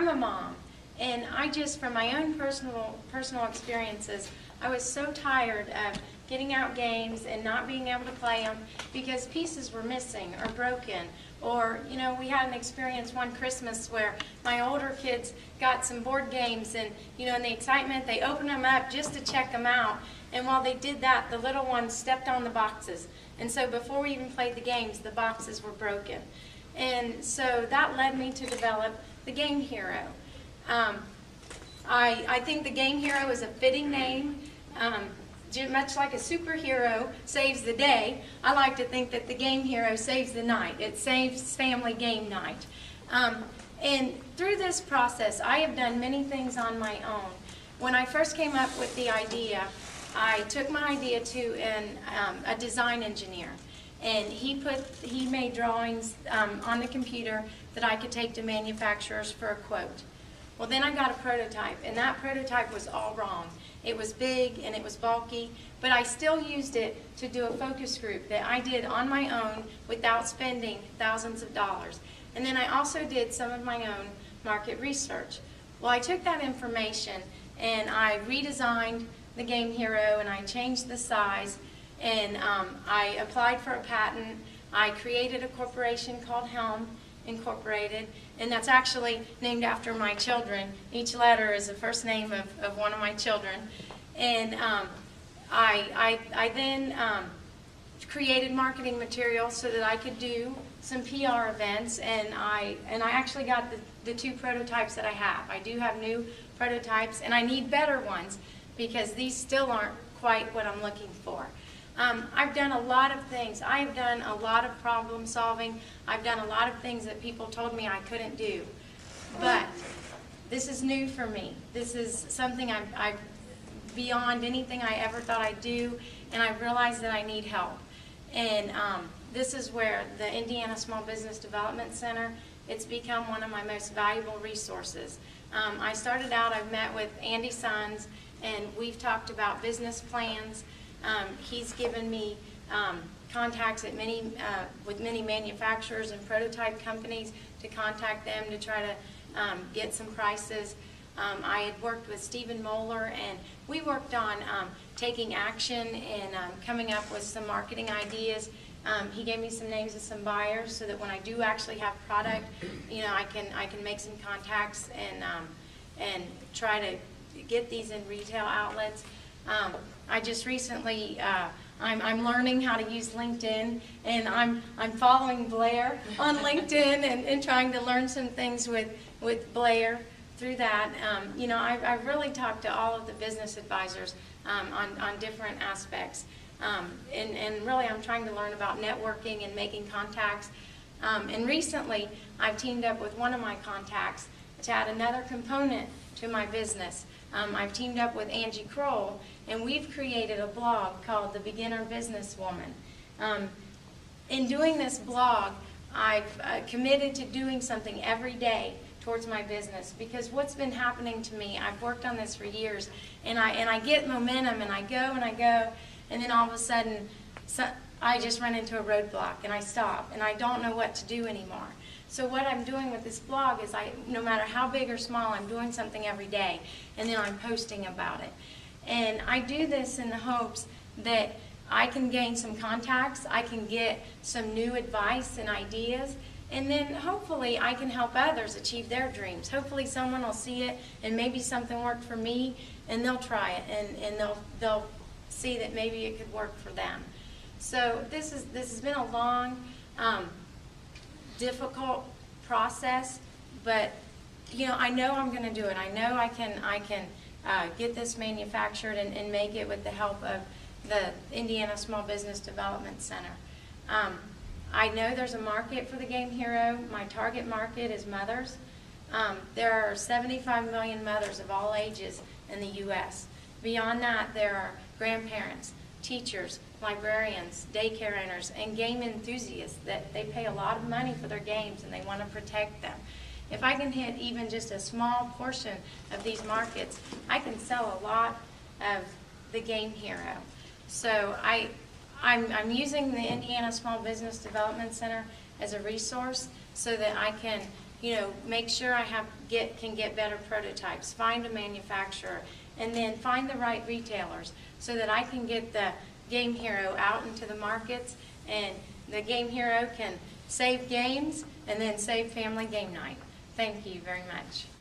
I'm a mom, and I just, from my own personal experiences, I was so tired of getting out games and not being able to play them because pieces were missing or broken. Or, you know, we had an experience one Christmas where my older kids got some board games, and, you know, in the excitement, they opened them up just to check them out. And while they did that, the little ones stepped on the boxes. And so before we even played the games, the boxes were broken. And so that led me to develop the Game Hero. I think the Game Hero is a fitting name. Much like a superhero saves the day, I like to think that the Game Hero saves the night. It saves family game night. And through this process, I have done many things on my own. When I first came up with the idea, I took my idea to a design engineer. And he made drawings on the computer that I could take to manufacturers for a quote. Well, then I got a prototype, and that prototype was all wrong. It was big and it was bulky, but I still used it to do a focus group that I did on my own without spending thousands of dollars. And then I also did some of my own market research. Well, I took that information and I redesigned the Game Hero, and I changed the size, and I applied for a patent. I created a corporation called Helm Incorporated, and that's actually named after my children. Each letter is the first name of one of my children. And I then created marketing material so that I could do some PR events, and I actually got the two prototypes that I have. I do have new prototypes, and I need better ones because these still aren't quite what I'm looking for. I've done a lot of things. I've done a lot of problem solving. I've done a lot of things that people told me I couldn't do. But this is new for me. This is something I've beyond anything I ever thought I'd do, and I realized that I need help. And this is where the Indiana Small Business Development Center, it's become one of my most valuable resources. I started out, I've met with Andy Sons, and we've talked about business plans. He's given me contacts at with many manufacturers and prototype companies to contact them to try to get some prices. I had worked with Stephen Moeller, and we worked on taking action and coming up with some marketing ideas. He gave me some names of some buyers so that when I do actually have product, you know, I can make some contacts and try to get these in retail outlets. I just recently, I'm learning how to use LinkedIn, and I'm following Blair on LinkedIn and trying to learn some things with Blair through that. You know, I've really talked to all of the business advisors on different aspects. And really I'm trying to learn about networking and making contacts. And recently I've teamed up with one of my contacts to add another component to my business. I've teamed up with Angie Kroll, and we've created a blog called The Beginner Businesswoman. In doing this blog, I've committed to doing something every day towards my business, because what's been happening to me, I've worked on this for years, and I get momentum, and I go, and then all of a sudden I just run into a roadblock and I stop and I don't know what to do anymore. So what I'm doing with this blog is no matter how big or small, I'm doing something every day, and then I'm posting about it. And I do this in the hopes that I can gain some contacts, I can get some new advice and ideas, and then hopefully I can help others achieve their dreams. Hopefully someone will see it and maybe something worked for me, and they'll try it, and they'll see that maybe it could work for them. So this has been a long, difficult process, but you know, I know I'm going to do it. I know I can get this manufactured and make it with the help of the Indiana Small Business Development Center. I know there's a market for the Game Hero. My target market is mothers. There are 75 million mothers of all ages in the U.S. Beyond that, there are grandparents, teachers, librarians, daycare owners, and game enthusiasts that they pay a lot of money for their games and they want to protect them. If I can hit even just a small portion of these markets, I can sell a lot of the Game Hero. So I'm using the Indiana Small Business Development Center as a resource so that I can make sure I can get better prototypes, find a manufacturer, and then find the right retailers so that I can get the Game Hero out into the markets, and the Game Hero can save games and then save family game night. Thank you very much.